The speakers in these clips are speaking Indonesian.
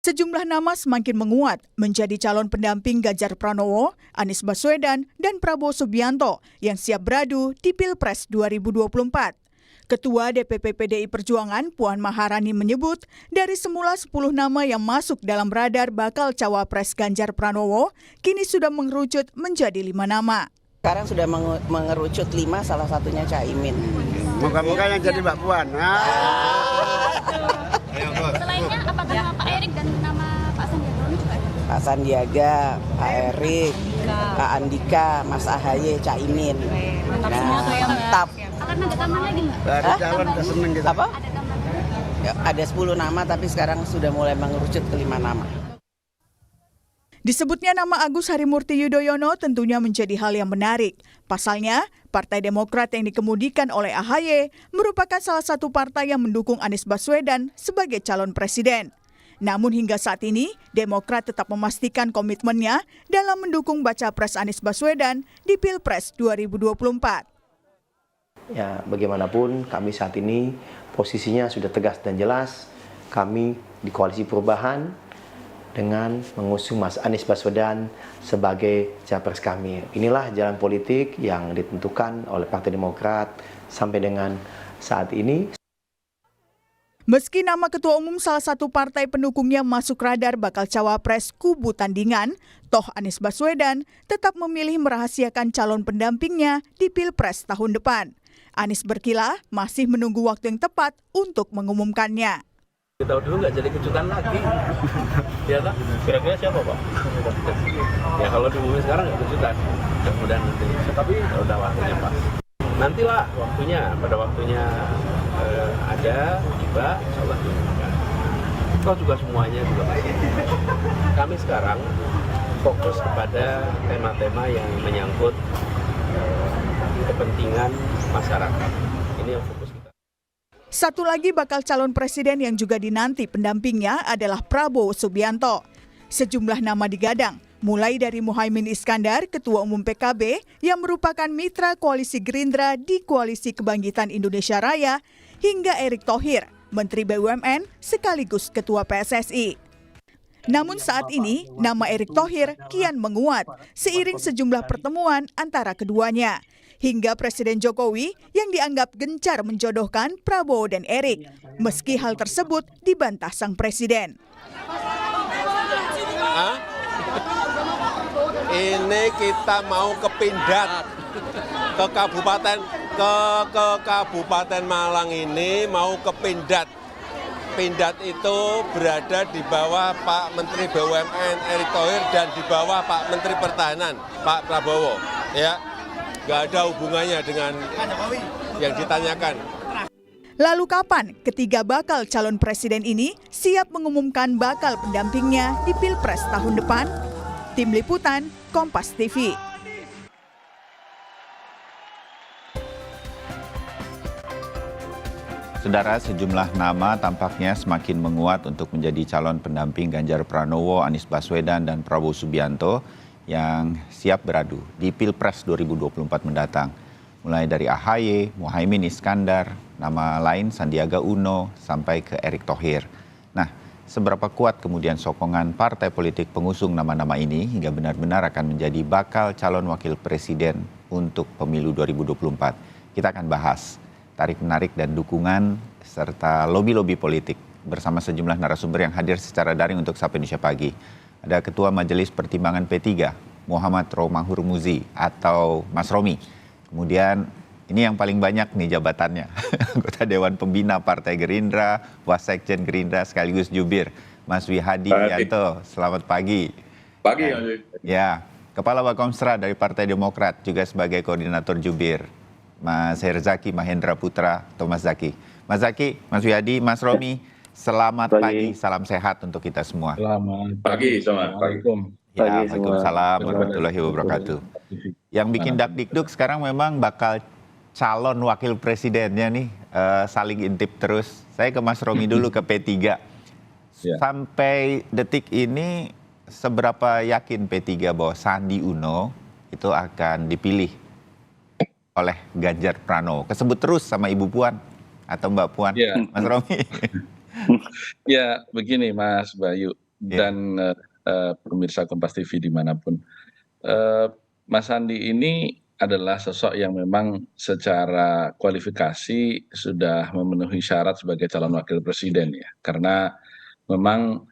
Sejumlah nama semakin menguat menjadi calon pendamping Ganjar Pranowo, Anies Baswedan, dan Prabowo Subianto yang siap beradu di Pilpres 2024. Ketua DPP PDI Perjuangan Puan Maharani menyebut dari semula 10 nama yang masuk dalam radar bakal cawapres Ganjar Pranowo, kini sudah mengerucut menjadi 5 nama. Sekarang sudah mengerucut 5, salah satunya Caimin. Moga-moga yang jadi Mbak Puan. Selainnya apakah nama Pak Erik dan nama Pak Sandiaga juga ada? Pak Sandiaga, Pak Erik, Pak Andika, Mas Ahaye, Caimin. Mantap semua tuh ya, Mbak. Mantap. Akan ada tambahan lagi Mbak? Dari calon keseneng kita. Apa? Ada tambahan? Ya, ada 10 nama tapi sekarang sudah mulai mengerucut ke 5 nama. Disebutnya nama Agus Harimurti Yudhoyono tentunya menjadi hal yang menarik. Pasalnya, Partai Demokrat yang dikemudikan oleh AHY merupakan salah satu partai yang mendukung Anies Baswedan sebagai calon presiden. Namun hingga saat ini, Demokrat tetap memastikan komitmennya dalam mendukung baca pres Anies Baswedan di Pilpres 2024. Ya, bagaimanapun kami saat ini posisinya sudah tegas dan jelas. Kami di Koalisi Perubahan dengan mengusung Mas Anies Baswedan sebagai capres kami. Inilah jalan politik yang ditentukan oleh Partai Demokrat sampai dengan saat ini. Meski nama ketua umum salah satu partai pendukungnya masuk radar bakal cawapres kubu tandingan, toh Anies Baswedan tetap memilih merahasiakan calon pendampingnya di Pilpres tahun depan. Anies berkilah masih menunggu waktu yang tepat untuk mengumumkannya. Kita dulu nggak jadi kejutan lagi, ya kan? Kira-kira siapa Pak? Ya kalau diumumin sekarang nggak kejutan, mudah-mudahan nanti. Tapi udah waktunya Pak. Nantilah waktunya, pada waktunya ada tiba, insya Allah diumumkan. Toh juga semuanya juga masih. Kami sekarang fokus kepada tema-tema yang menyangkut kepentingan masyarakat. Ini yang fokus kita. Satu lagi bakal calon presiden yang juga dinanti pendampingnya adalah Prabowo Subianto. Sejumlah nama digadang, mulai dari Muhaimin Iskandar, Ketua Umum PKB, yang merupakan mitra koalisi Gerindra di Koalisi Kebangkitan Indonesia Raya, hingga Erick Thohir, Menteri BUMN sekaligus Ketua PSSI. Namun saat ini, nama Erick Thohir kian menguat seiring sejumlah pertemuan antara keduanya. Hingga Presiden Jokowi yang dianggap gencar menjodohkan Prabowo dan Erick, meski hal tersebut dibantah sang presiden. Ini kita mau ke Pindad, ke Kabupaten Malang ini mau ke Pindad. Pindad itu berada di bawah Pak Menteri BUMN Erick Thohir dan di bawah Pak Menteri Pertahanan Pak Prabowo. Ya, nggak ada hubungannya dengan yang ditanyakan. Lalu kapan ketiga bakal calon presiden ini siap mengumumkan bakal pendampingnya di Pilpres tahun depan? Tim Liputan, Kompas TV. Saudara, sejumlah nama tampaknya semakin menguat untuk menjadi calon pendamping Ganjar Pranowo, Anies Baswedan, dan Prabowo Subianto yang siap beradu di Pilpres 2024 mendatang. Mulai dari AHY, Muhaimin Iskandar, nama lain Sandiaga Uno, sampai ke Erick Thohir. Nah, seberapa kuat kemudian sokongan partai politik pengusung nama-nama ini hingga benar-benar akan menjadi bakal calon wakil presiden untuk pemilu 2024? Kita akan bahas tarik-menarik dan dukungan serta lobi-lobi politik bersama sejumlah narasumber yang hadir secara daring untuk Sapa Indonesia Pagi. Ada Ketua Majelis Pertimbangan P3, Muhammad Romahur Muzi atau Mas Romi. Kemudian ini yang paling banyak nih jabatannya, anggota Dewan Pembina Partai Gerindra, Wasekjen Gerindra sekaligus jubir, Mas Wihadi Yanto. Selamat pagi. Pagi. Ya, Kepala Bakomsra dari Partai Demokrat juga sebagai koordinator jubir, Mas Herzaki Mahendra Putra atau Mas Zaki. Mas Zaki, Mas Wihadi, Mas Romi, selamat pagi, salam sehat untuk kita semua. Selamat pagi, Assalamualaikum. Ya, Waalaikumsalam warahmatullahi wabarakatuh. Yang bikin dakdikduk sekarang memang bakal calon wakil presidennya nih, saling intip terus. Saya ke Mas Romi dulu, ke P3. Sampai detik ini, seberapa yakin P3 bahwa Sandi Uno itu akan dipilih oleh Ganjar Pranowo? Kesebut terus sama Ibu Puan atau Mbak Puan, Mas Romi. Ya, begini Mas Bayu. dan pemirsa Kompas TV dimanapun. Mas Sandi ini adalah sosok yang memang secara kualifikasi sudah memenuhi syarat sebagai calon wakil presiden ya. Karena memang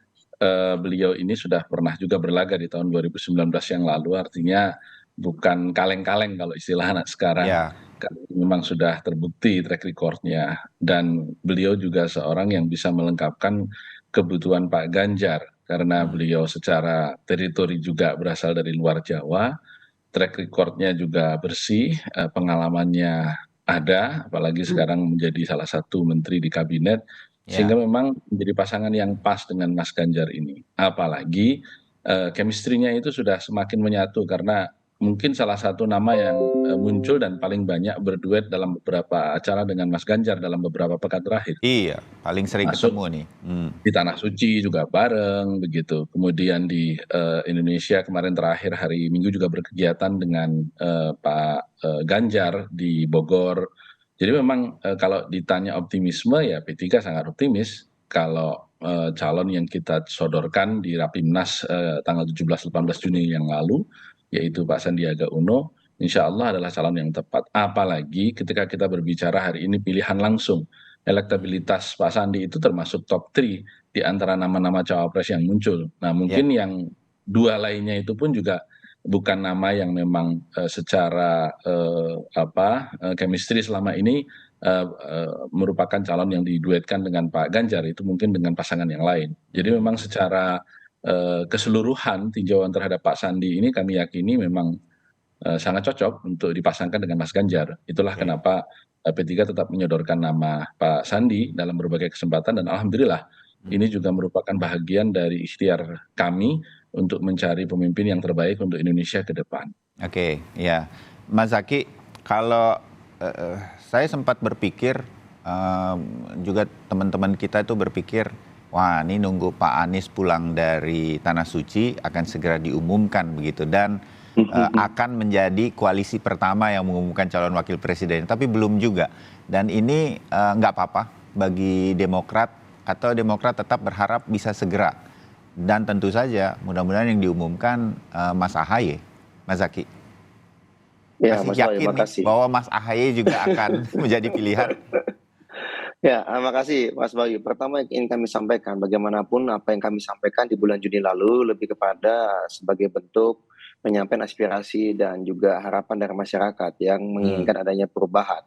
beliau ini sudah pernah juga berlaga di tahun 2019 yang lalu, artinya bukan kaleng-kaleng kalau istilah anak sekarang. Ya. Karena memang sudah terbukti track record-nya, dan beliau juga seorang yang bisa melengkapkan kebutuhan Pak Ganjar karena beliau secara teritori juga berasal dari luar Jawa, track record-nya juga bersih, pengalamannya ada, apalagi sekarang menjadi salah satu menteri di kabinet, sehingga memang menjadi pasangan yang pas dengan Mas Ganjar ini. Apalagi chemistry-nya itu sudah semakin menyatu, karena mungkin salah satu nama yang muncul dan paling banyak berduet dalam beberapa acara dengan Mas Ganjar dalam beberapa pekan terakhir. Iya, paling sering Masuk ketemu nih. di Tanah Suci juga bareng begitu. Kemudian di Indonesia kemarin terakhir hari Minggu juga berkegiatan dengan Pak Ganjar di Bogor. Jadi memang kalau ditanya optimisme ya P3 sangat optimis kalau calon yang kita sodorkan di Rapimnas tanggal 17-18 Juni yang lalu, yaitu Pak Sandiaga Uno, insya Allah adalah calon yang tepat. Apalagi ketika kita berbicara hari ini pilihan langsung, elektabilitas Pak Sandi itu termasuk top 3 di antara nama-nama cawapres yang muncul. Nah mungkin yang dua lainnya itu pun juga bukan nama yang memang secara chemistry selama ini merupakan calon yang diduetkan dengan Pak Ganjar, itu mungkin dengan pasangan yang lain. Jadi memang secara keseluruhan tinjauan terhadap Pak Sandi ini kami yakini memang sangat cocok untuk dipasangkan dengan Mas Ganjar. Itulah kenapa P3 tetap menyodorkan nama Pak Sandi dalam berbagai kesempatan, dan alhamdulillah ini juga merupakan bahagian dari ikhtiar kami untuk mencari pemimpin yang terbaik untuk Indonesia ke depan. Oke, ya. Mas Zaky, kalau saya sempat berpikir, juga teman-teman kita itu berpikir, wah ini nunggu Pak Anies pulang dari Tanah Suci akan segera diumumkan begitu, dan akan menjadi koalisi pertama yang mengumumkan calon wakil presiden, tapi belum juga. Dan ini nggak apa-apa bagi Demokrat, atau Demokrat tetap berharap bisa segera. Dan tentu saja mudah-mudahan yang diumumkan Mas AHY, Mas Zaky. Ya, Masih Mas yakin Bayu, makasih. bahwa Mas AHY juga akan menjadi pilihan? Ya, makasih Mas Bayu. Pertama yang ingin kami sampaikan, bagaimanapun apa yang kami sampaikan di bulan Juni lalu lebih kepada sebagai bentuk penyampaian aspirasi dan juga harapan dari masyarakat yang menginginkan adanya perubahan.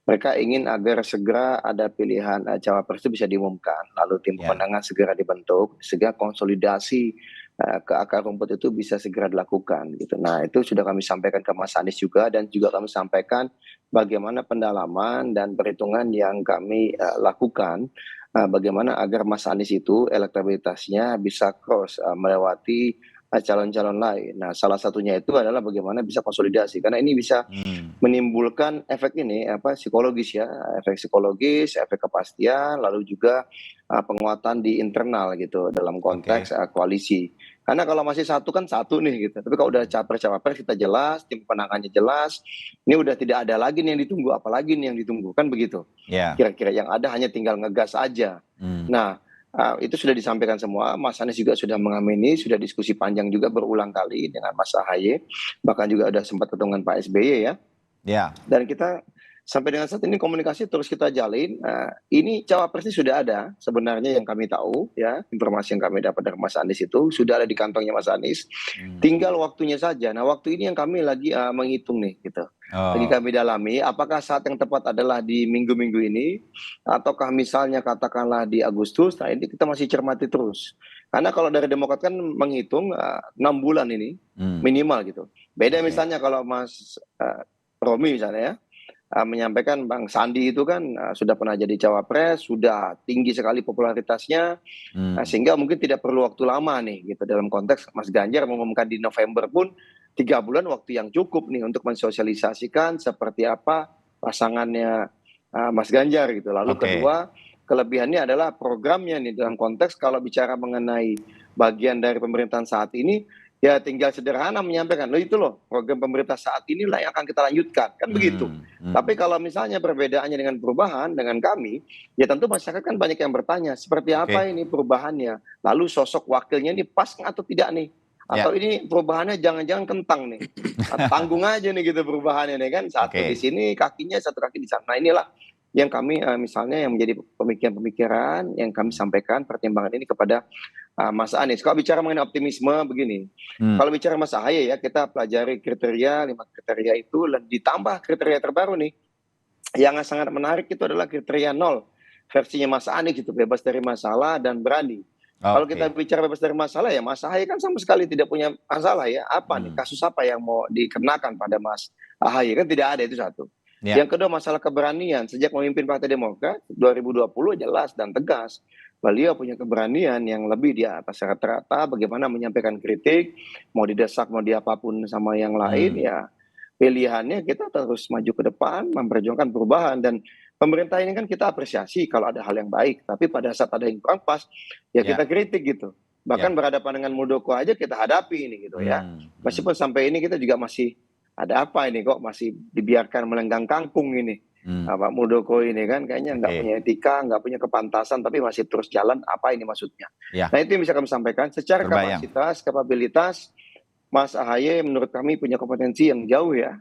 Mereka ingin agar segera ada pilihan cawapres itu bisa diumumkan, lalu tim pemenangan segera dibentuk, sehingga konsolidasi ke akar rumput itu bisa segera dilakukan gitu. Nah, itu sudah kami sampaikan ke Mas Anies juga, dan juga kami sampaikan bagaimana pendalaman dan perhitungan yang kami lakukan, bagaimana agar Mas Anies itu elektabilitasnya bisa cross melewati calon-calon lain. Nah, salah satunya itu adalah bagaimana bisa konsolidasi, karena ini bisa menimbulkan efek ini psikologis ya, efek psikologis, efek kepastian, lalu juga penguatan di internal gitu dalam konteks koalisi. Karena kalau masih satu kan satu nih gitu. Tapi kalau udah capres-cawapres kita jelas, tim pemenangannya jelas, ini udah tidak ada lagi nih yang ditunggu, apalagi nih yang ditunggu, kan begitu. Kira-kira yang ada hanya tinggal ngegas aja. Nah, itu sudah disampaikan semua. Mas Anies juga sudah mengamini, sudah diskusi panjang juga berulang kali dengan Mas AHY, bahkan juga ada sempat ketemu dengan Pak SBY ya. Dan kita sampai dengan saat ini komunikasi terus kita jalin. Ini cawapresnya sudah ada sebenarnya yang kami tahu ya, informasi yang kami dapat dari Mas Anies itu sudah ada di kantongnya Mas Anies. Tinggal waktunya saja. Nah, waktu ini yang kami lagi menghitung nih gitu. Lagi kami dalami apakah saat yang tepat adalah di minggu-minggu ini ataukah misalnya katakanlah di Agustus. Nah, ini kita masih cermati terus. Karena kalau dari Demokrat kan menghitung 6 bulan ini minimal gitu. Beda misalnya kalau Mas Romi misalnya ya, menyampaikan Bang Sandi itu kan sudah pernah jadi cawapres, sudah tinggi sekali popularitasnya, sehingga mungkin tidak perlu waktu lama nih gitu. Dalam konteks Mas Ganjar mengumumkan di November pun 3 bulan waktu yang cukup nih untuk mensosialisasikan seperti apa pasangannya Mas Ganjar gitu. Lalu kedua, kelebihannya adalah programnya nih dalam konteks kalau bicara mengenai bagian dari pemerintahan saat ini, Ya tinggal sederhana menyampaikan, loh itu loh program pemerintah saat inilah yang akan kita lanjutkan, kan begitu. Tapi kalau misalnya perbedaannya dengan perubahan, dengan kami, ya tentu masyarakat kan banyak yang bertanya, seperti apa ini perubahannya? Lalu sosok wakilnya ini pas atau tidak nih? Atau ini perubahannya jangan-jangan kentang nih? Tanggung aja nih gitu perubahannya nih kan, satu di sini kakinya, satu kaki di sana. Nah inilah yang kami misalnya yang menjadi pemikiran-pemikiran yang kami sampaikan pertimbangan ini kepada Mas Anies. Kalau bicara mengenai optimisme begini, kalau bicara Mas Ahaye ya kita pelajari kriteria 5 kriteria itu dan ditambah kriteria terbaru nih. Yang sangat menarik itu adalah kriteria 0 versinya Mas Anies itu bebas dari masalah dan berani. Kalau kita bicara bebas dari masalah ya Mas Ahaye kan sama sekali tidak punya masalah ya. Apa nih kasus apa yang mau dikenakan pada Mas Ahaye kan tidak ada itu satu. Yang kedua masalah keberanian sejak memimpin Partai Demokrat 2020 jelas dan tegas. Beliau punya keberanian yang lebih di atas rata-rata bagaimana menyampaikan kritik, mau didesak, mau diapapun sama yang lain ya pilihannya kita terus maju ke depan, memperjuangkan perubahan dan pemerintah ini kan kita apresiasi kalau ada hal yang baik, tapi pada saat ada yang kurang pas ya kita kritik gitu. Bahkan berhadapan dengan Muldoko aja kita hadapi ini gitu ya. Meskipun sampai ini kita juga masih ada apa ini kok masih dibiarkan melenggang kangkung ini. Pak Muldoko ini kan kayaknya nggak punya etika, nggak punya kepantasan, tapi masih terus jalan. Apa ini maksudnya? Nah itu yang bisa kami sampaikan. Secara kapasitas, kapabilitas, Mas Ahaye menurut kami punya kompetensi yang jauh ya,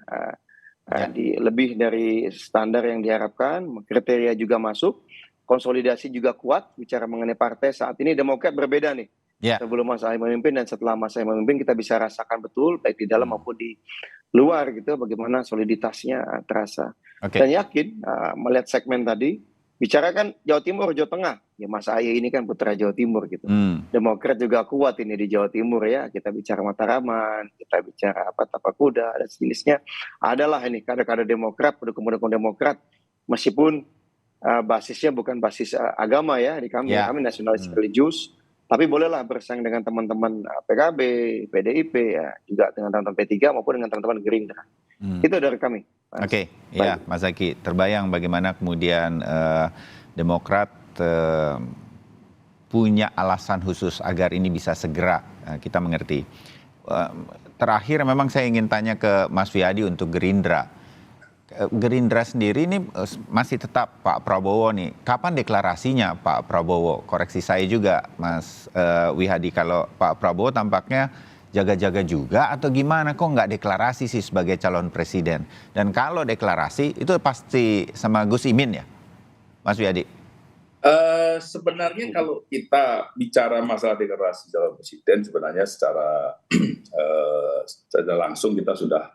lebih dari standar yang diharapkan. Kriteria juga masuk, konsolidasi juga kuat. Bicara mengenai partai saat ini Demokrat berbeda nih. Sebelum Mas Ahaye memimpin dan setelah Mas Ahaye memimpin kita bisa rasakan betul baik di dalam maupun di luar gitu bagaimana soliditasnya terasa. Dan yakin melihat segmen tadi bicara kan Jawa Timur, Jawa Tengah ya Mas Ahaye ini kan putra Jawa Timur gitu. Demokrat juga kuat ini di Jawa Timur ya. Kita bicara Mataraman, kita bicara Tapak Kuda dan sejenisnya. Adalah ini kader-kader Demokrat, pendukung-pendukung Demokrat meskipun basisnya bukan basis agama ya di kami, kami nasionalis religius. Tapi bolehlah bersaing dengan teman-teman PKB, PDIP, ya, juga dengan teman-teman P3 maupun dengan teman-teman Gerindra. Itu dari kami. Ya Mas Zaky, terbayang bagaimana kemudian Demokrat punya alasan khusus agar ini bisa segera kita mengerti. Terakhir memang saya ingin tanya ke Mas Wiyadi untuk Gerindra. Gerindra sendiri ini masih tetap Pak Prabowo nih. Kapan deklarasinya Pak Prabowo? Koreksi saya juga Mas Wihadi, kalau Pak Prabowo tampaknya jaga-jaga juga atau gimana? Kok nggak deklarasi sih sebagai calon presiden? Dan kalau deklarasi itu pasti sama Gus Imin ya, Mas Wihadi? Sebenarnya kalau kita bicara masalah deklarasi calon presiden sebenarnya secara langsung kita sudah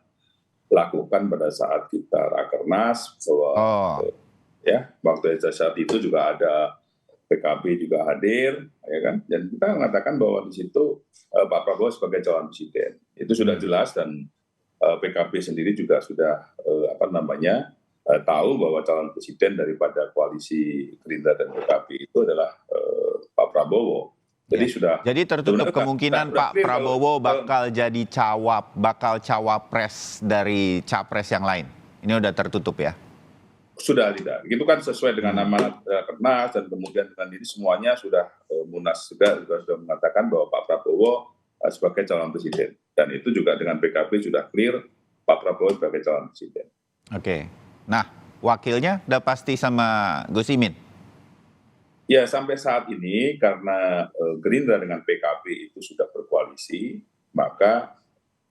lakukan pada saat kita rakernas bahwa ya waktu saat itu juga ada PKB juga hadir ya kan, dan kita mengatakan bahwa di situ Pak Prabowo sebagai calon presiden itu sudah jelas dan PKB sendiri juga sudah tahu bahwa calon presiden daripada koalisi Gerindra dan PKB itu adalah Pak Prabowo. Jadi tertutup kemungkinan Pak Prabowo bakal jadi bakal cawapres dari capres yang lain. Ini udah tertutup ya? Sudah tidak. Itu kan sesuai dengan amanat Rakernas dan kemudian dengan ini semuanya sudah Munas juga sudah mengatakan bahwa Pak Prabowo sebagai calon presiden. Dan itu juga dengan PKB sudah clear Pak Prabowo sebagai calon presiden. Nah, wakilnya udah pasti sama Gus Imin? Ya sampai saat ini karena Gerindra dengan PKB itu sudah berkoalisi, maka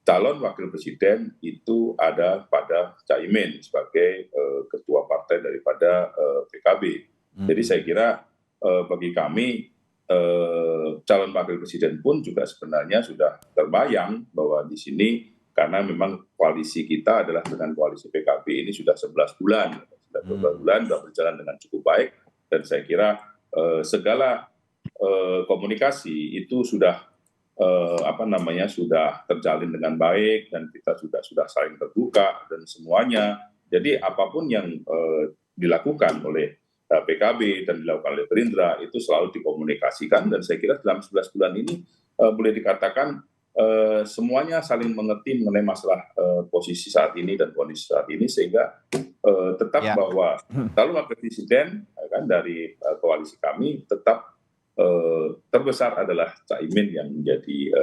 calon wakil presiden itu ada pada Caimin sebagai ketua partai daripada PKB. Jadi saya kira bagi kami calon wakil presiden pun juga sebenarnya sudah terbayang bahwa di sini karena memang koalisi kita adalah dengan koalisi PKB ini sudah 11 bulan. Sudah 11 bulan, sudah berjalan dengan cukup baik dan saya kira segala komunikasi itu sudah sudah terjalin dengan baik dan kita sudah saling terbuka dan semuanya. Jadi apapun yang dilakukan oleh PKB dan dilakukan oleh Gerindra itu selalu dikomunikasikan dan saya kira dalam 11 bulan ini boleh dikatakan semuanya saling mengerti mengenai masalah posisi saat ini dan kondisi saat ini sehingga tetap bahwa calon wakil presiden kan dari koalisi kami tetap terbesar adalah Caimin yang menjadi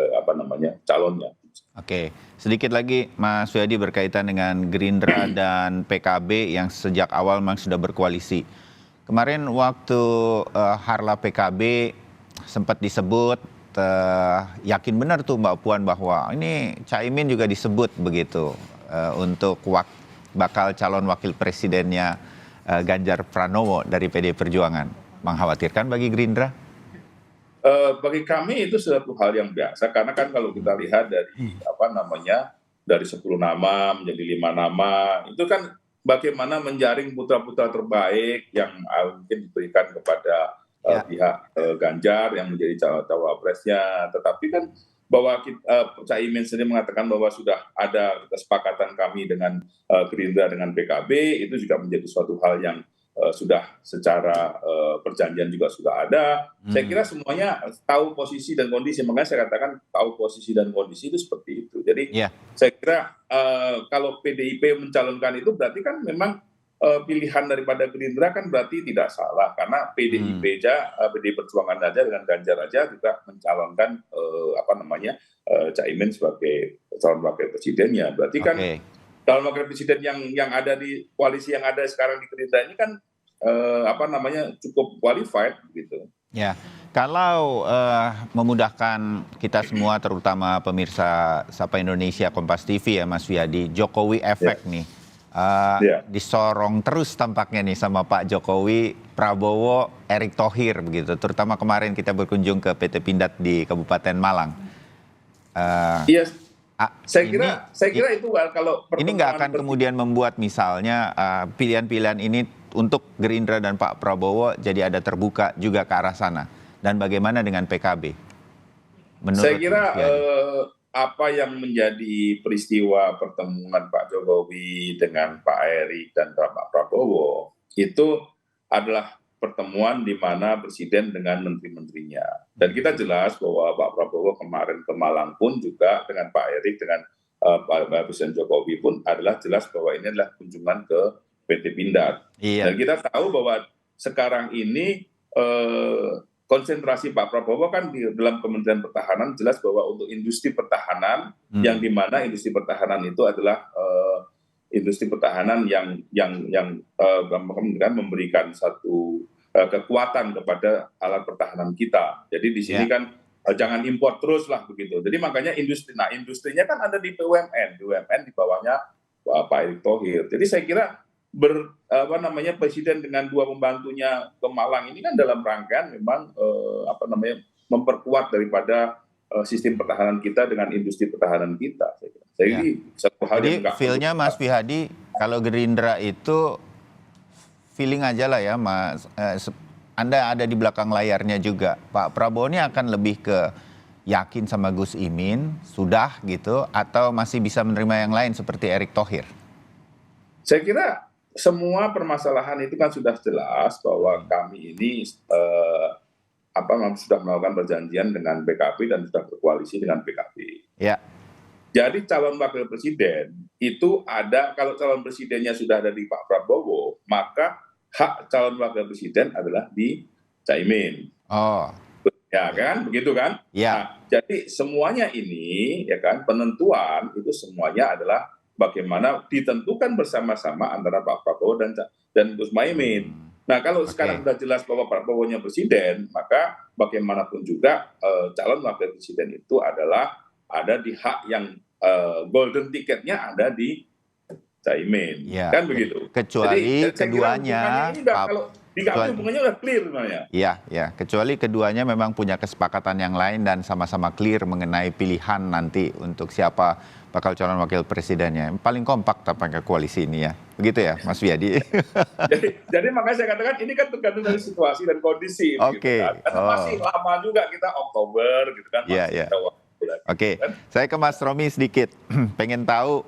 calonnya. Oke, sedikit lagi Mas Suyadi berkaitan dengan Gerindra dan PKB yang sejak awal memang sudah berkoalisi. Kemarin waktu Harla PKB sempat disebut, yakin benar tuh Mbak Puan bahwa ini Caimin juga disebut begitu untuk bakal calon wakil presidennya Ganjar Pranowo dari PD Perjuangan. Mengkhawatirkan bagi Gerindra? Bagi kami itu suatu hal yang biasa, karena kan kalau kita lihat dari dari 10 nama menjadi 5 nama, itu kan bagaimana menjaring putra-putra terbaik yang mungkin diberikan kepada pihak Ganjar yang menjadi cawapresnya. Tetapi kan bahwa Caimin sendiri mengatakan bahwa sudah ada kesepakatan kami dengan Gerindra dengan PKB, itu juga menjadi suatu hal yang sudah secara perjanjian juga sudah ada. Saya kira semuanya tahu posisi dan kondisi, makanya saya katakan tahu posisi dan kondisi itu seperti itu. Jadi saya kira kalau PDIP mencalonkan itu berarti kan memang pilihan daripada Gerindra kan berarti tidak salah, karena PDIP PDI Perjuangan aja dengan Ganjar aja juga mencalonkan Caimin sebagai calon wakil presidennya. Berarti kan calon wakil presiden yang ada di koalisi yang ada sekarang di Gerindra ini kan cukup qualified gitu. Ya, kalau memudahkan kita semua terutama pemirsa Sapa Indonesia Kompas TV ya Mas Suyadi, Jokowi efek nih. Disorong terus tampaknya nih sama Pak Jokowi, Prabowo, Erick Thohir begitu. Terutama kemarin kita berkunjung ke PT Pindad di Kabupaten Malang. Saya kira itu kalau ini nggak akan kemudian membuat misalnya pilihan-pilihan ini untuk Gerindra dan Pak Prabowo jadi ada terbuka juga ke arah sana. Dan bagaimana dengan PKB? Saya kira apa yang menjadi peristiwa pertemuan Pak Jokowi dengan Pak Erick dan Pak Prabowo itu adalah pertemuan di mana Presiden dengan menteri-menterinya. Dan kita jelas bahwa Pak Prabowo kemarin ke Malang pun juga dengan Pak Erick, dengan Pak Presiden Jokowi pun adalah jelas bahwa ini adalah kunjungan ke PT Pindad. Dan kita tahu bahwa sekarang ini konsentrasi Pak Prabowo kan di dalam Kementerian Pertahanan jelas bahwa untuk industri pertahanan, yang dimana industri pertahanan itu adalah industri pertahanan yang memberikan satu kekuatan kepada alat pertahanan kita. Jadi di sini kan jangan impor terus lah begitu. Jadi makanya industrinya kan ada di BUMN di bawahnya Pak Erick Thohir. Jadi saya kira Presiden dengan 2 pembantunya ke Malang ini kan dalam rangkaian memang memperkuat daripada sistem pertahanan kita dengan industri pertahanan kita. Jadi satu hal yang feel-nya Mas Wihadi, kalau Gerindra itu feeling aja lah ya Mas, Anda ada di belakang layarnya juga. Pak Prabowo ini akan lebih ke yakin sama Gus Imin, sudah gitu, atau masih bisa menerima yang lain seperti Erick Thohir? Saya kira semua permasalahan itu kan sudah jelas bahwa kami ini sudah melakukan perjanjian dengan PKB dan sudah berkoalisi dengan PKB. Jadi calon wakil presiden itu ada, kalau calon presidennya sudah ada di Pak Prabowo, maka hak calon wakil presiden adalah di Caimin. Ya kan, begitu kan? Nah, jadi semuanya ini ya kan penentuan itu semuanya adalah bagaimana ditentukan bersama-sama antara Pak Prabowo dan Gus Muhaimin. Nah, kalau sekarang sudah jelas bahwa Pak Prabowo-nya presiden, maka bagaimanapun juga calon wakil presiden itu adalah ada di hak yang golden ticketnya ada di Caimin. Kan begitu. Kecuali jadi, keduanya kalau di kami hubungannya udah clear sebenarnya. Iya, kecuali keduanya memang punya kesepakatan yang lain dan sama-sama clear mengenai pilihan nanti untuk siapa bakal calon wakil presidennya. Paling kompak tampaknya koalisi ini ya. Begitu ya Mas Wihadi? jadi makanya saya katakan ini kan tergantung dari situasi dan kondisi. Gitu kan. Karena masih lama juga kita Oktober gitu kan. Oke, saya ke Mas Romi sedikit. Pengen tahu,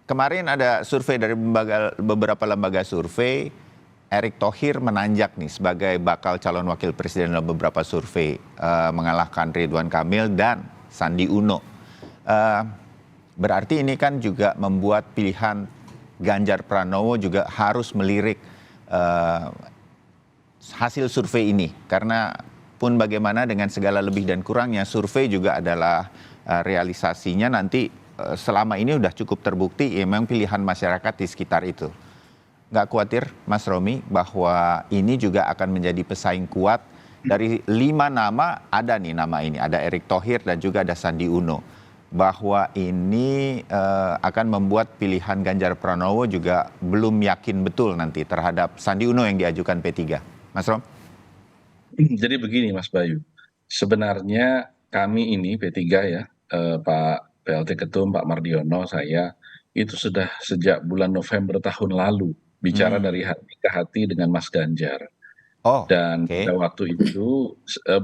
kemarin ada survei dari beberapa lembaga survei, Erick Thohir menanjak nih sebagai bakal calon wakil presiden dalam beberapa survei, mengalahkan Ridwan Kamil dan Sandi Uno. Berarti ini kan juga membuat pilihan Ganjar Pranowo juga harus melirik hasil survei ini? Karena pun bagaimana dengan segala lebih dan kurangnya, survei juga adalah realisasinya nanti selama ini udah cukup terbukti ya memang pilihan masyarakat di sekitar itu. Nggak khawatir Mas Romi bahwa ini juga akan menjadi pesaing kuat dari 5 nama, ada nih nama ini, ada Erick Thohir dan juga ada Sandi Uno, bahwa ini akan membuat pilihan Ganjar Pranowo juga belum yakin betul nanti terhadap Sandi Uno yang diajukan P3. Mas Rom? Jadi begini Mas Bayu, sebenarnya kami ini P3 ya, Pak PLT Ketum, Pak Mardiono, saya itu sudah sejak bulan November tahun lalu bicara dari hati ke hati dengan Mas Ganjar. Dan pada waktu itu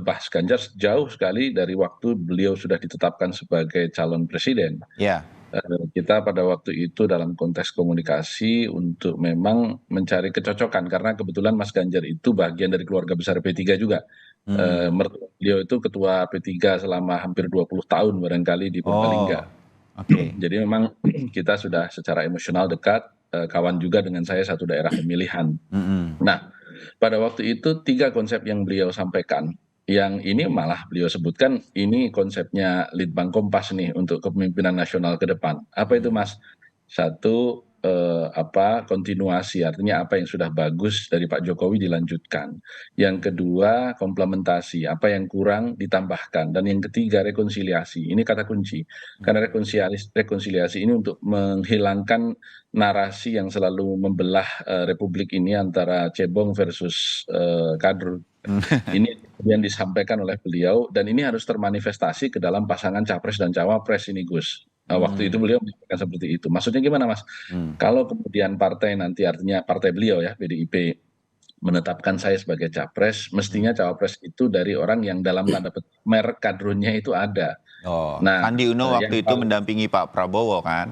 Mas Ganjar jauh sekali dari waktu beliau sudah ditetapkan sebagai calon presiden. Kita pada waktu itu dalam konteks komunikasi untuk memang mencari kecocokan karena kebetulan Mas Ganjar itu bagian dari keluarga besar P3 juga. Beliau itu ketua P3 selama hampir 20 tahun barangkali di Purbalingga. Jadi memang kita sudah secara emosional dekat, kawan juga dengan saya satu daerah pemilihan. Nah, pada waktu itu 3 konsep yang beliau sampaikan, yang ini malah beliau sebutkan ini konsepnya Litbang Kompas nih untuk kepemimpinan nasional ke depan. Apa itu Mas? Satu, kontinuasi, artinya apa yang sudah bagus dari Pak Jokowi dilanjutkan. Yang kedua, komplementasi, apa yang kurang ditambahkan. Dan yang ketiga, rekonsiliasi. Ini kata kunci. Karena rekonsiliasi ini untuk menghilangkan narasi yang selalu membelah Republik ini antara cebong versus kadrun. Ini kemudian disampaikan oleh beliau dan ini harus termanifestasi ke dalam pasangan capres dan cawapres ini Gus. Waktu itu beliau menyampaikan seperti itu. Maksudnya gimana Mas? Kalau kemudian partai nanti, artinya partai beliau ya, PDIP, menetapkan saya sebagai capres, mestinya cawapres itu dari orang yang dalam tanda petik merek kadrunnya itu ada. Nah, Sandi Uno waktu itu mendampingi Pak Prabowo kan?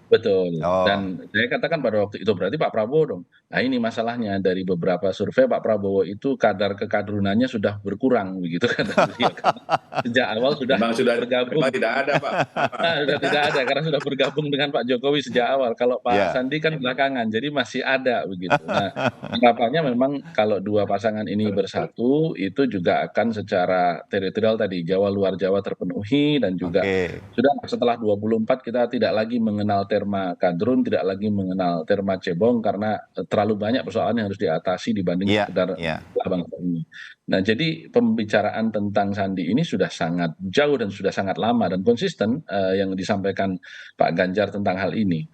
Betul. Dan saya katakan pada waktu itu berarti Pak Prabowo dong. Nah ini masalahnya dari beberapa survei Pak Prabowo itu kadar kekadrunannya sudah berkurang begitu kan. Sejak awal sudah bergabung. Tidak ada Pak. Sudah tidak ada karena sudah bergabung dengan Pak Jokowi sejak awal. Kalau Pak Sandi kan belakangan, jadi masih ada begitu. Nah harapannya memang kalau dua pasangan ini bersatu itu juga akan secara teritorial tadi Jawa luar Jawa terpenuhi dan juga sudah setelah 24 kita tidak lagi mengenal terma kadrun, tidak lagi mengenal terma cebong karena terlalu banyak persoalan yang harus diatasi dibanding sekedar bangsa ini. Nah, jadi pembicaraan tentang Sandi ini sudah sangat jauh dan sudah sangat lama dan konsisten yang disampaikan Pak Ganjar tentang hal ini.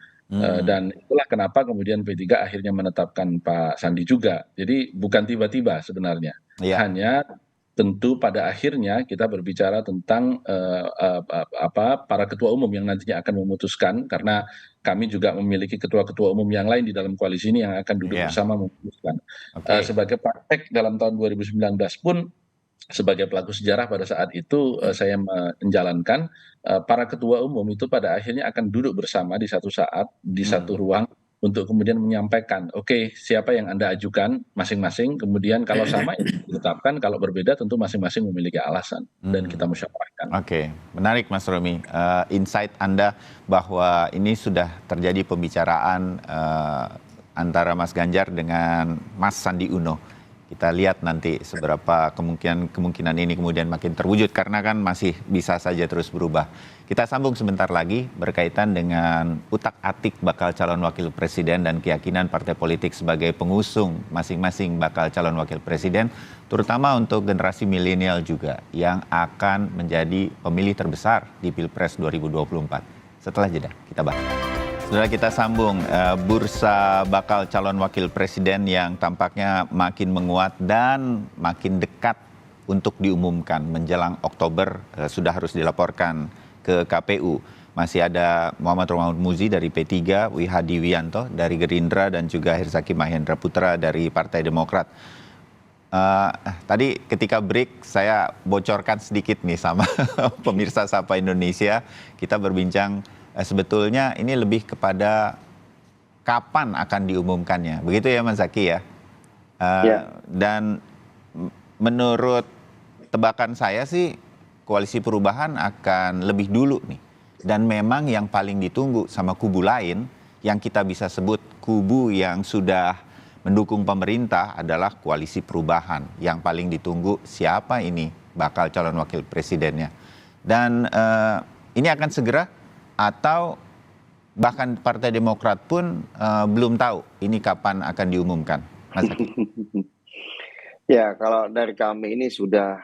Dan itulah kenapa kemudian P3 akhirnya menetapkan Pak Sandi juga. Jadi bukan tiba-tiba sebenarnya. Hanya tentu pada akhirnya kita berbicara tentang para ketua umum yang nantinya akan memutuskan karena kami juga memiliki ketua-ketua umum yang lain di dalam koalisi ini yang akan duduk bersama memutuskan. Sebagai praktek dalam tahun 2019 pun sebagai pelaku sejarah pada saat itu saya menjalankan para ketua umum itu pada akhirnya akan duduk bersama di satu saat di satu ruang untuk kemudian menyampaikan, oke, siapa yang Anda ajukan masing-masing, kemudian kalau sama ditetapkan, kalau berbeda tentu masing-masing memiliki alasan dan kita musyawarahkan. Menarik Mas Romi, insight Anda bahwa ini sudah terjadi pembicaraan antara Mas Ganjar dengan Mas Sandi Uno. Kita lihat nanti seberapa kemungkinan ini kemudian makin terwujud karena kan masih bisa saja terus berubah. Kita sambung sebentar lagi berkaitan dengan utak-atik bakal calon wakil presiden dan keyakinan partai politik sebagai pengusung masing-masing bakal calon wakil presiden, terutama untuk generasi milenial juga yang akan menjadi pemilih terbesar di Pilpres 2024. Setelah jeda, kita bahas. Saudara, kita sambung bursa bakal calon wakil presiden yang tampaknya makin menguat dan makin dekat untuk diumumkan menjelang Oktober sudah harus dilaporkan ke KPU. Masih ada Muhammad Romaud Muzi dari P3, Wihadi Wianto dari Gerindra dan juga Herzaki Mahendra Putra dari Partai Demokrat. Tadi ketika break saya bocorkan sedikit nih sama pemirsa Sapa Indonesia, kita berbincang sebetulnya ini lebih kepada kapan akan diumumkannya. Begitu ya Mas Zaki ya? Dan menurut tebakan saya sih Koalisi Perubahan akan lebih dulu nih. Dan memang yang paling ditunggu sama kubu lain yang kita bisa sebut kubu yang sudah mendukung pemerintah adalah koalisi perubahan. Yang paling ditunggu siapa ini bakal calon wakil presidennya. Dan ini akan segera atau bahkan Partai Demokrat pun belum tahu ini kapan akan diumumkan, Mas Zaki? Ya, kalau dari kami ini sudah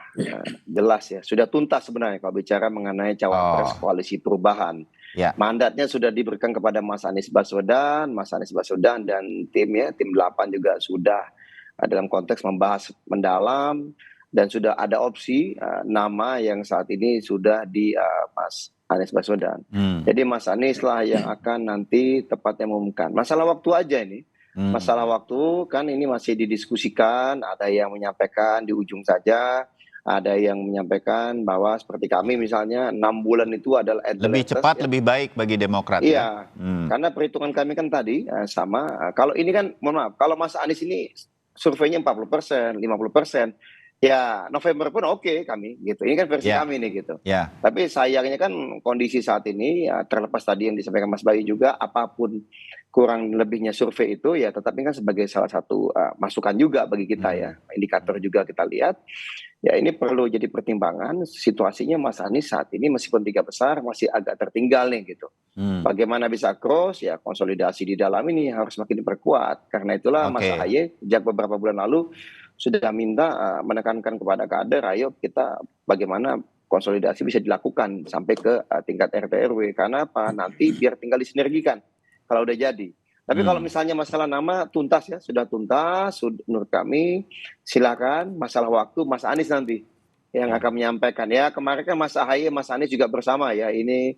jelas ya, sudah tuntas sebenarnya kalau bicara mengenai cawapres koalisi perubahan. Ya. Mandatnya sudah diberikan kepada Mas Anies Baswedan dan tim 8 juga sudah dalam konteks membahas mendalam dan sudah ada opsi nama yang saat ini sudah di Mas Anies Baswedan. Jadi Mas Anies lah yang akan nanti tepatnya mengumumkan. Masalah waktu aja ini. Masalah waktu kan ini masih didiskusikan, ada yang menyampaikan di ujung saja, ada yang menyampaikan bahwa seperti kami misalnya 6 bulan itu adalah lebih cepat, lebih baik bagi Demokrat. Iya, karena perhitungan kami kan tadi sama, kalau ini kan mohon maaf, kalau Mas Anies ini surveinya 40%, 50%, ya November pun oke kami gitu. Ini kan versi kami nih gitu. Tapi sayangnya kan kondisi saat ini ya, terlepas tadi yang disampaikan Mas Bayu juga, apapun kurang lebihnya survei itu ya tetap ini kan sebagai salah satu masukan juga bagi kita ya, indikator juga kita lihat. Ya ini perlu jadi pertimbangan, situasinya Mas Anies saat ini meskipun 3 besar masih agak tertinggal nih gitu. Bagaimana bisa cross ya, konsolidasi di dalam ini harus makin diperkuat. Karena itulah Mas Ahaye sejak beberapa bulan lalu sudah minta menekankan kepada kader, ayo kita bagaimana konsolidasi bisa dilakukan sampai ke tingkat RT RW. Karena apa? Nanti biar tinggal disinergikan kalau udah jadi. Tapi kalau misalnya masalah nama tuntas ya, sudah tuntas, menurut kami silakan, masalah waktu Mas Anies nanti yang akan menyampaikan. Ya kemarin kan Mas Ahaye, Mas Anies juga bersama ya, ini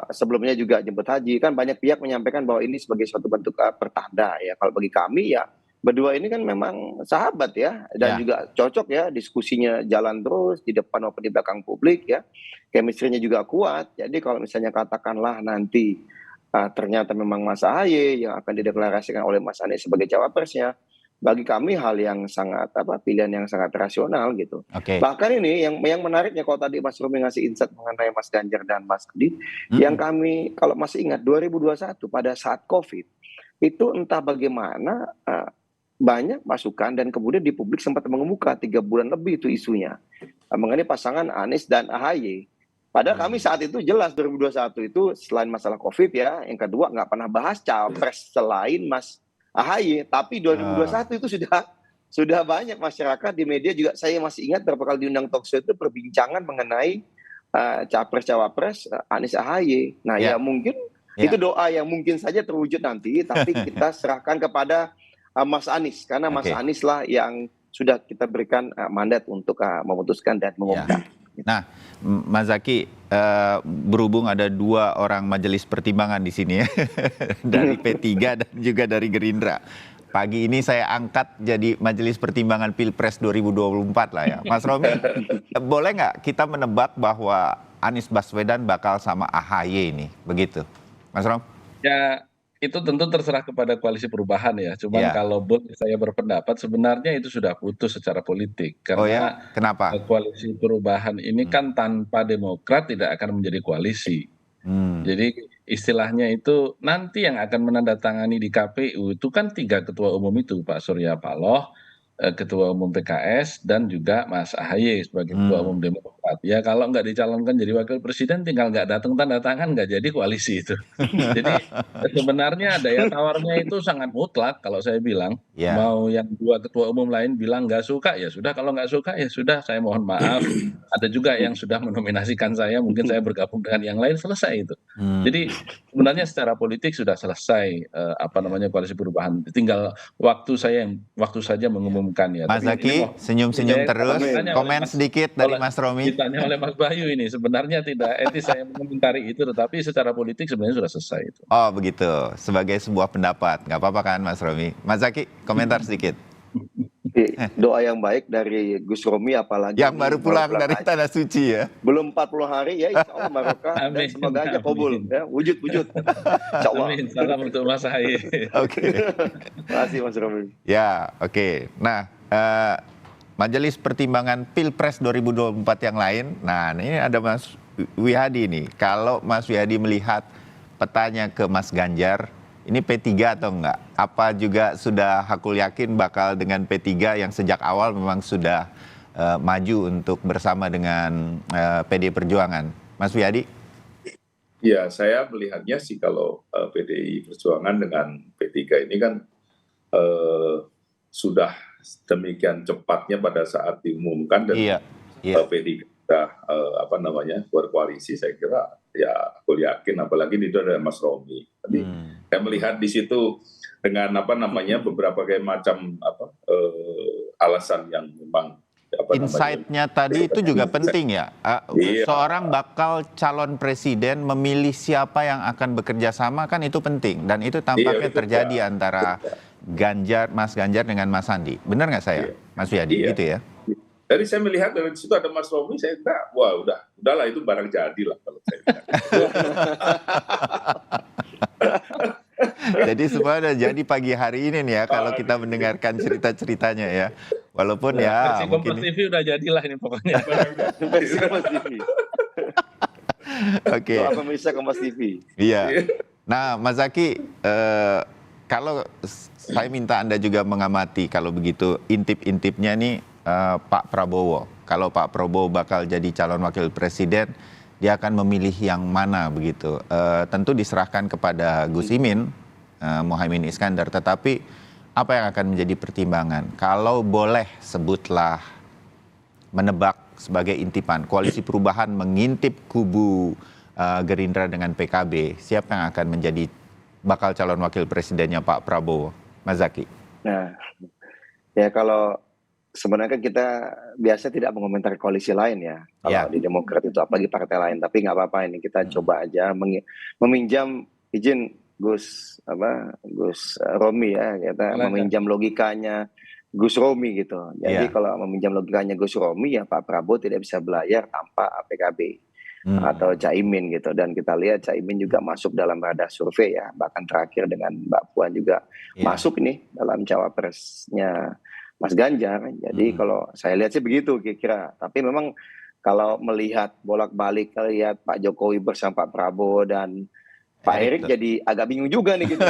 sebelumnya juga jemput haji, kan banyak pihak menyampaikan bahwa ini sebagai suatu bentuk pertanda ya. Kalau bagi kami ya, berdua ini kan memang sahabat ya, dan juga cocok ya, diskusinya jalan terus di depan maupun di belakang publik ya, chemistry-nya juga kuat. Jadi kalau misalnya katakanlah nanti ternyata memang Mas Ahaye yang akan dideklarasikan oleh Mas Anies sebagai cawapresnya, bagi kami hal yang sangat pilihan yang sangat rasional gitu. Bahkan ini yang menariknya, kalau tadi Mas Romi ngasih insight mengenai Mas Ganjar dan Mas Adi, yang kami kalau masih ingat 2021 pada saat COVID itu entah bagaimana banyak masukan dan kemudian di publik sempat mengemuka 3 bulan lebih itu isunya mengenai pasangan Anies dan Ahaye. Padahal kami saat itu jelas 2021 itu selain masalah COVID ya, yang kedua nggak pernah bahas capres selain Mas Ahaye. Tapi 2021 itu sudah banyak masyarakat di media juga, saya masih ingat berapa kali diundang talkshow itu perbincangan mengenai capres-cawapres Anies Ahaye. Nah ya mungkin itu doa yang mungkin saja terwujud nanti, tapi kita serahkan kepada Mas Anies, karena Mas Anies lah yang sudah kita berikan mandat untuk memutuskan dan mengumumkan. Nah, Mas Zaki, berhubung ada 2 orang majelis pertimbangan di sini ya, dari P3 dan juga dari Gerindra. Pagi ini saya angkat jadi majelis pertimbangan Pilpres 2024 lah ya. Mas Romi, boleh nggak kita menebak bahwa Anies Baswedan bakal sama Ahaye ini, begitu? Mas Rom? Ya, itu tentu terserah kepada koalisi perubahan ya. Cuman kalau boleh saya berpendapat sebenarnya itu sudah putus secara politik. Karena kenapa? Koalisi perubahan ini kan tanpa Demokrat tidak akan menjadi koalisi. Jadi istilahnya itu nanti yang akan menandatangani di KPU itu kan 3 ketua umum itu, Pak Surya Paloh, Ketua Umum PKS, dan juga Mas Ahaye sebagai Ketua Umum Demokrat. Ya kalau nggak dicalonkan jadi wakil presiden, tinggal nggak datang tanda tangan, nggak jadi koalisi itu. Jadi sebenarnya daya tawarnya itu sangat mutlak kalau saya bilang. Mau yang 2 ketua umum lain bilang nggak suka, ya sudah. Kalau nggak suka, ya sudah, saya mohon maaf. Ada juga yang sudah menominasikan saya, mungkin saya bergabung dengan yang lain, selesai itu. Jadi sebenarnya secara politik sudah selesai koalisi perubahan. Tinggal waktu saja mengumumkan. Ya. Mas Zaki senyum-senyum terus, komen sedikit dari Mas Romi. Ditanya oleh Mas Bayu ini, sebenarnya tidak etis saya mengomentari itu, tetapi secara politik sebenarnya sudah selesai itu. Oh begitu, sebagai sebuah pendapat, nggak apa-apa kan Mas Romi? Mas Zaki, komentar sedikit. Doa yang baik dari Gus Romi, apalagi yang baru pulang dari Tanah Suci ya. Belum 40 hari ya, insya Allah barokah dan semoga aja kabul ya, wujud. Insya Allah. Amin, salam untuk Mas Ahaye. Terima kasih Mas Romi. Ya, oke. Nah, Majelis Pertimbangan Pilpres 2024 yang lain. Nah, ini ada Mas Wihadi nih. Kalau Mas Wihadi melihat petanya ke Mas Ganjar, ini P3 atau enggak? Apa juga sudah hakul yakin bakal dengan P3 yang sejak awal memang sudah maju untuk bersama dengan PD Perjuangan? Mas Wiyadi? Ya, saya melihatnya sih kalau PDI Perjuangan dengan P3 ini kan sudah demikian cepatnya pada saat diumumkan dan P3 sudah berkoalisi. Saya kira ya aku yakin, apalagi itu ada Mas Romi. Tadi saya melihat di situ dengan beberapa kayak macam alasan yang memang insight-nya tadi itu juga penting ya. Seorang bakal calon presiden memilih siapa yang akan bekerja sama kan itu penting, dan itu tampaknya terjadi antara Mas Ganjar dengan Mas Sandi. Benar nggak saya, Mas Wiyadi? Gitu ya. Jadi saya melihat dari situ ada Mas Romi, saya kira wah udahlah itu barang jadi lah kalau saya bilang. Jadi semua udah jadi pagi hari ini nih ya kalau kita mendengarkan cerita-ceritanya ya. Walaupun ya mungkin Kompas TV udah jadilah ini pokoknya. Kompas TV. Oke. Pemirsa Kompas TV. Iya. Nah, Mas Zaky, kalau saya minta Anda juga mengamati kalau begitu intip-intipnya nih Pak Prabowo. Kalau Pak Prabowo bakal jadi calon wakil presiden, dia akan memilih yang mana begitu. Tentu diserahkan kepada Gus Imin, Muhaimin Iskandar, tetapi apa yang akan menjadi pertimbangan? Kalau boleh sebutlah menebak sebagai intipan, Koalisi Perubahan mengintip kubu Gerindra dengan PKB, siapa yang akan menjadi bakal calon wakil presidennya Pak Prabowo? Mas Zaky. Nah, ya kalau sebenarnya kan kita biasa tidak mengomentari koalisi lain ya. Kalau di Demokrat itu apalagi partai lain, tapi nggak apa-apa, ini kita coba aja meminjam izin Gus Romi ya, kita meminjam logikanya Gus Romi gitu. Jadi kalau meminjam logikanya Gus Romi ya Pak Prabowo tidak bisa belayar tanpa PKB atau Caimin gitu. Dan kita lihat Caimin juga masuk dalam radar survei ya, bahkan terakhir dengan Mbak Puan juga masuk nih dalam cawapresnya Mas Ganjar. Jadi kalau saya lihat sih begitu kira-kira. Tapi memang kalau melihat bolak-balik, lihat Pak Jokowi bersama Pak Prabowo dan Pak Erik jadi agak bingung juga nih gitu.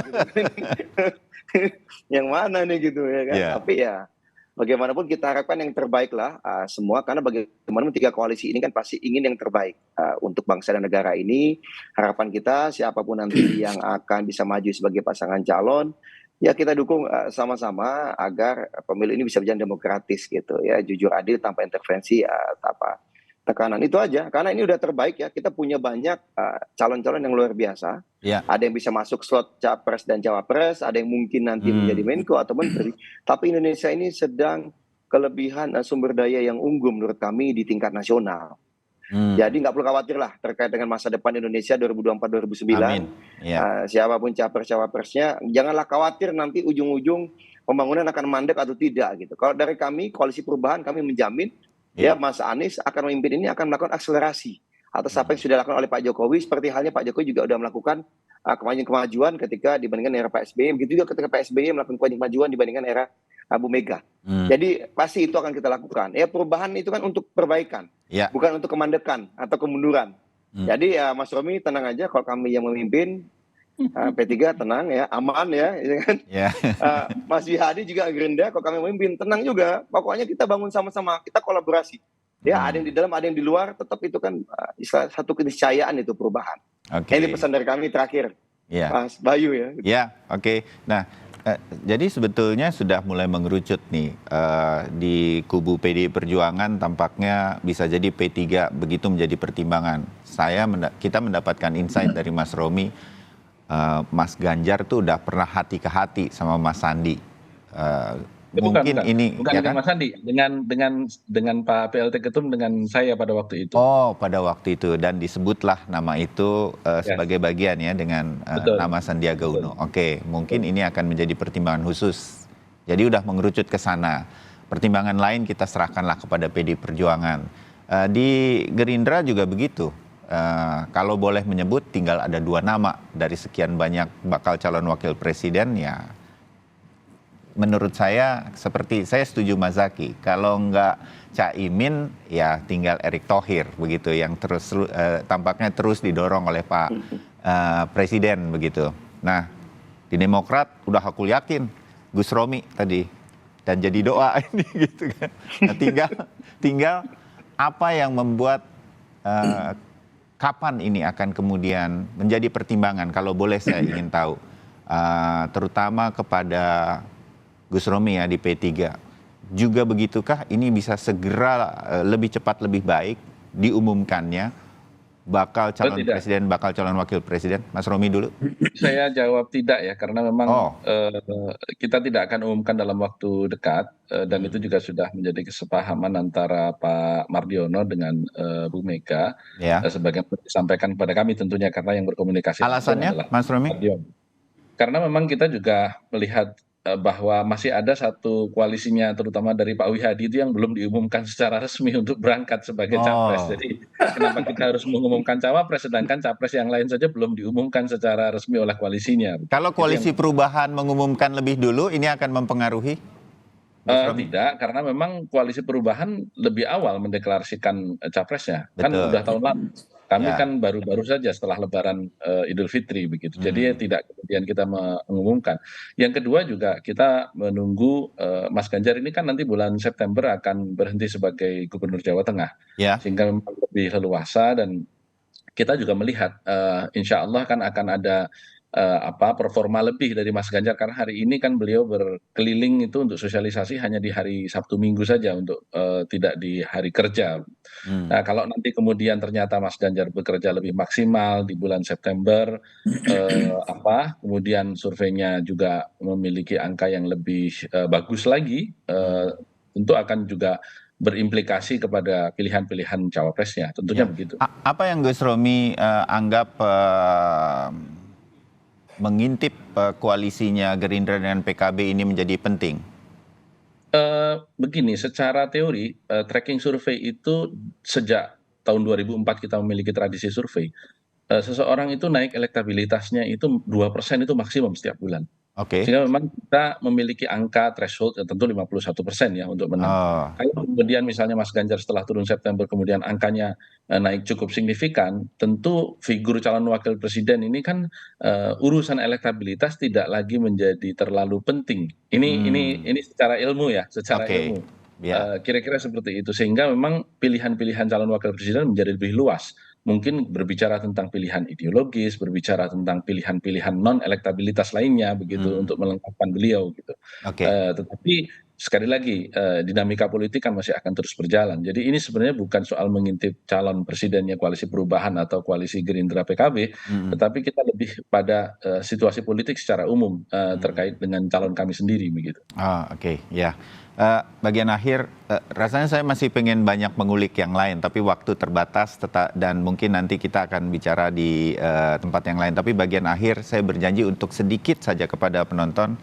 Yang mana nih gitu ya kan. Tapi ya bagaimanapun kita harapkan yang terbaik lah semua, karena bagaimanapun tiga koalisi ini kan pasti ingin yang terbaik untuk bangsa dan negara ini. Harapan kita siapapun nanti yang akan bisa maju sebagai pasangan calon, ya kita dukung sama-sama agar pemilu ini bisa berjalan demokratis gitu ya, jujur adil tanpa intervensi tanpa tekanan. Itu aja, karena ini udah terbaik ya, kita punya banyak calon-calon yang luar biasa. Ada yang bisa masuk slot capres dan cawapres, ada yang mungkin nanti menjadi Menko atau Menteri. Tapi Indonesia ini sedang kelebihan sumber daya yang unggul menurut kami di tingkat nasional. Jadi nggak perlu khawatir lah terkait dengan masa depan Indonesia 2024-2029. Siapapun capres-cawapresnya, janganlah khawatir nanti ujung-ujung pembangunan akan mandek atau tidak gitu. Kalau dari kami, Koalisi Perubahan, kami menjamin ya Mas Anies akan memimpin ini, akan melakukan akselerasi atas apa yang sudah dilakukan oleh Pak Jokowi. Seperti halnya Pak Jokowi juga sudah melakukan kemajuan ketika dibandingkan era Pak SBY. Begitu juga ketika Pak SBY melakukan kemajuan dibandingkan era Bu Mega. Jadi pasti itu akan kita lakukan. Ya perubahan itu kan untuk perbaikan, bukan untuk kemandekan atau kemunduran. Jadi ya Mas Romi tenang aja, kalau kami yang memimpin, P3 tenang ya, aman ya, kan? Mas Wiyadi juga Gerindra, kalau kami memimpin tenang juga. Pokoknya kita bangun sama-sama, kita kolaborasi. Ya ada yang di dalam, ada yang di luar, tetap itu kan satu keniscayaan itu perubahan. Ini pesan dari kami terakhir, Mas Bayu ya. Oke. Nah, jadi sebetulnya sudah mulai mengerucut nih di kubu PD Perjuangan, tampaknya bisa jadi P3 begitu menjadi pertimbangan. Kita mendapatkan insight dari Mas Romi, Mas Ganjar tuh udah pernah hati ke hati sama Mas Sandi. Mungkin ini bukan ya dengan kan? Mas Sandi, dengan Pak PLT Ketum, dengan saya pada waktu itu. Oh, pada waktu itu, dan disebutlah nama itu sebagai bagian ya dengan nama Sandiaga Uno. Oke, mungkin ini akan menjadi pertimbangan khusus. Jadi udah mengerucut ke sana. Pertimbangan lain kita serahkanlah kepada PD Perjuangan. Di Gerindra juga begitu. Kalau boleh menyebut, tinggal ada 2 nama dari sekian banyak bakal calon wakil presiden ya. Menurut saya saya setuju Mas Zaky, kalau nggak Caimin ya tinggal Erick Thohir begitu, yang terus tampaknya terus didorong oleh Pak Presiden begitu. Nah, Di Demokrat udah aku yakin Gus Romi tadi dan jadi doa ini gitu kan. Nah, tinggal apa yang membuat kapan ini akan kemudian menjadi pertimbangan kalau boleh saya ingin tahu, terutama kepada Gus Romi ya di P3. Juga begitukah ini bisa segera lebih cepat lebih baik diumumkannya bakal calon presiden, bakal calon wakil presiden? Mas Romi dulu. Saya jawab tidak ya, karena memang kita tidak akan umumkan dalam waktu dekat, dan itu juga sudah menjadi kesepahaman antara Pak Mardiono dengan Bu Mega, sebagaimana disampaikan kepada kami tentunya, karena yang berkomunikasi. Alasannya, Mas Romi? Karena memang kita juga melihat bahwa masih ada satu koalisinya, terutama dari Pak Wihadi itu yang belum diumumkan secara resmi untuk berangkat sebagai capres. Jadi kenapa kita harus mengumumkan cawapres, sedangkan capres yang lain saja belum diumumkan secara resmi oleh koalisinya. Kalau koalisi perubahan mengumumkan lebih dulu, ini akan mempengaruhi? Tidak, karena memang koalisi perubahan lebih awal mendeklarasikan capresnya. Kan udah tahun lalu. Kami kan baru-baru saja setelah Lebaran Idul Fitri begitu. Jadi tidak kemudian kita mengumumkan. Yang kedua juga kita menunggu Mas Ganjar ini kan nanti bulan September akan berhenti sebagai Gubernur Jawa Tengah, sehingga memang lebih leluasa, dan kita juga melihat insya Allah kan akan ada performa lebih dari Mas Ganjar, karena hari ini kan beliau berkeliling itu untuk sosialisasi hanya di hari Sabtu Minggu saja, untuk tidak di hari kerja. Nah, kalau nanti kemudian ternyata Mas Ganjar bekerja lebih maksimal di bulan September, kemudian surveinya juga memiliki angka yang lebih bagus lagi, tentu akan juga berimplikasi kepada pilihan-pilihan cawapresnya, tentunya begitu. Apa yang Gus Romi anggap mengintip koalisinya Gerindra dengan PKB ini menjadi penting? Begini, secara teori tracking survei itu sejak tahun 2004 kita memiliki tradisi survei. Seseorang itu naik elektabilitasnya itu 2% itu maksimum setiap bulan. Sehingga memang kita memiliki angka threshold tentu 51% ya untuk menang. Kalau kemudian misalnya Mas Ganjar setelah turun September kemudian angkanya naik cukup signifikan, tentu figur calon wakil presiden ini kan urusan elektabilitas tidak lagi menjadi terlalu penting. Ini secara ilmu ya, ilmu. Kira-kira seperti itu, sehingga memang pilihan-pilihan calon wakil presiden menjadi lebih luas. Mungkin berbicara tentang pilihan ideologis, berbicara tentang pilihan-pilihan non elektabilitas lainnya begitu untuk melengkapkan beliau gitu. Tetapi sekali lagi dinamika politik kan masih akan terus berjalan. Jadi ini sebenarnya bukan soal mengintip calon presidennya koalisi perubahan atau koalisi Gerindra PKB, tetapi kita lebih pada situasi politik secara umum terkait dengan calon kami sendiri begitu. Bagian akhir, rasanya saya masih pengen banyak mengulik yang lain, tapi waktu terbatas dan mungkin nanti kita akan bicara di tempat yang lain. Tapi bagian akhir saya berjanji untuk sedikit saja kepada penonton,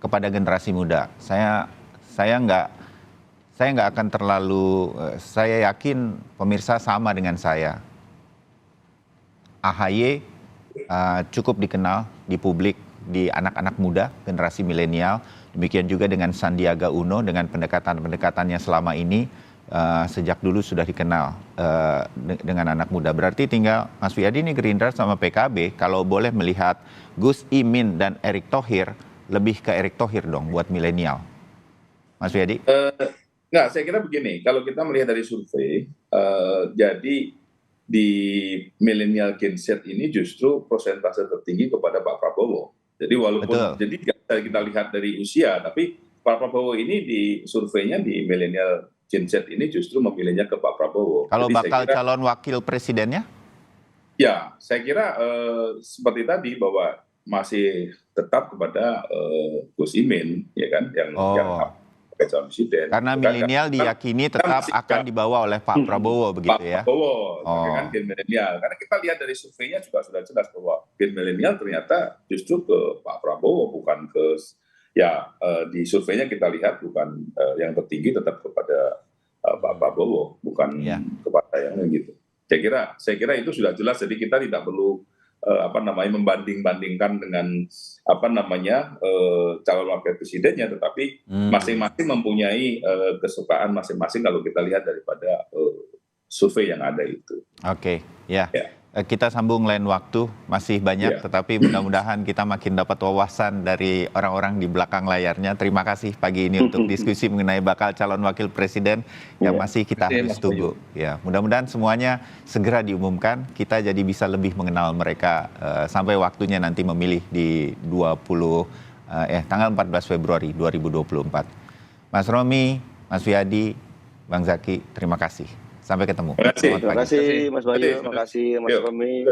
kepada generasi muda. Saya nggak akan terlalu, saya yakin pemirsa sama dengan saya. AHY cukup dikenal di publik, di anak-anak muda, generasi milenial. Demikian juga dengan Sandiaga Uno, dengan pendekatan-pendekatannya selama ini sejak dulu sudah dikenal dengan anak muda. Berarti tinggal Mas Wihadi ini Gerindra sama PKB, kalau boleh melihat Gus Imin dan Erick Thohir, lebih ke Erick Thohir dong buat milenial. Mas Wihadi? Enggak, saya kira begini, kalau kita melihat dari survei, jadi di milenial Gen Z ini justru persentase tertinggi kepada Pak Prabowo. Jadi walaupun jadi kita lihat dari usia, tapi Pak Prabowo ini di surveinya di milenial Gen Z ini justru memilihnya ke Pak Prabowo. Kalau jadi bakal calon wakil presidennya? Ya, saya kira seperti tadi bahwa masih tetap kepada Gus Imin, ya kan, yang calon presiden. Karena milenial diyakini tetap akan dibawa oleh Pak Prabowo begitu ya? Pak Prabowo, kan gen milenial. Karena kita lihat dari surveinya juga sudah jelas bahwa gen milenial ternyata justru ke Pak Prabowo, bukan ke di surveinya kita lihat bukan yang tertinggi tetap kepada Pak Prabowo, bukan kepada yang gitu. Saya kira itu sudah jelas. Jadi kita tidak perlu membanding-bandingkan dengan calon wakil presidennya, tetapi masing-masing mempunyai kesukaan masing-masing kalau kita lihat daripada survei yang ada itu. Kita sambung lain waktu, masih banyak, tetapi mudah-mudahan kita makin dapat wawasan dari orang-orang di belakang layarnya. Terima kasih pagi ini untuk diskusi mengenai bakal calon wakil presiden yang masih kita harus tunggu. Ya, mudah-mudahan semuanya segera diumumkan, kita jadi bisa lebih mengenal mereka sampai waktunya nanti memilih di tanggal 14 Februari 2024. Mas Romi, Mas Wiyadi, Bang Zaki, terima kasih. Sampai ketemu. Terima kasih Mas Bayu, terima kasih Mas Romi.